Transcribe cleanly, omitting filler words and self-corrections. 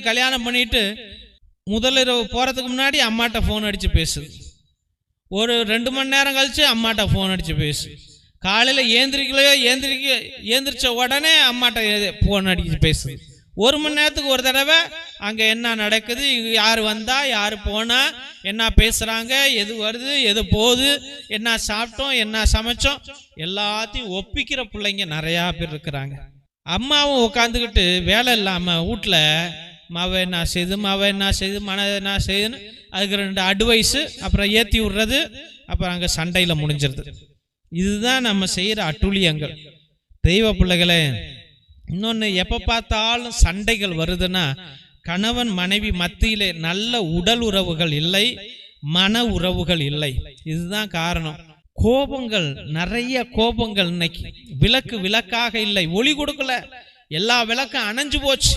கல்யாணம் பண்ணிட்டு முதலிரவு போகிறதுக்கு முன்னாடி அம்மாட்ட ஃபோன் அடித்து பேசுது. ஒரு 2 மணி நேரம் கழித்து அம்மாட்ட ஃபோன் அடித்து பேசு. காலையில் ஏந்திரிச்ச உடனே அம்மாட்ட ஃபோன் அடித்து பேசுது. 1 மணி நேரத்துக்கு ஒரு தடவை அங்கே என்ன நடக்குது, யார் வந்தா யார் போனா, என்ன பேசுகிறாங்க, எது வருது எது போகுது, என்ன சாப்பிட்டோம் என்ன சமைச்சோம், எல்லாத்தையும் ஒப்பிக்கிற பிள்ளைங்க நிறையா பேர் இருக்கிறாங்க. அம்மாவும் உட்காந்துக்கிட்டு வேலை இல்லாமல் வீட்டில் மாவை என்ன செய்யுது, மன என்ன செய்யுதுன்னு அதுக்கு 2 அட்வைஸு, அப்புறம் ஏற்றி விடுறது, அப்புறம் அங்கே சண்டையில் முடிஞ்சிருது. இதுதான் நம்ம செய்கிற அட்டுழியங்கள். தெய்வ பிள்ளைகளே, இன்னொன்று, எப்போ பார்த்தாலும் சண்டைகள் வருதுன்னா கணவன் மனைவி மத்தியிலே நல்ல உடல் உறவுகள் இல்லை, மன உறவுகள் இல்லை. இதுதான் காரணம். கோபங்கள், நிறைய கோபங்கள். இன்னைக்கு விளக்காக இல்லை, ஒளி கொடுக்கல, எல்லா விளக்கும் அணைஞ்சு போச்சு.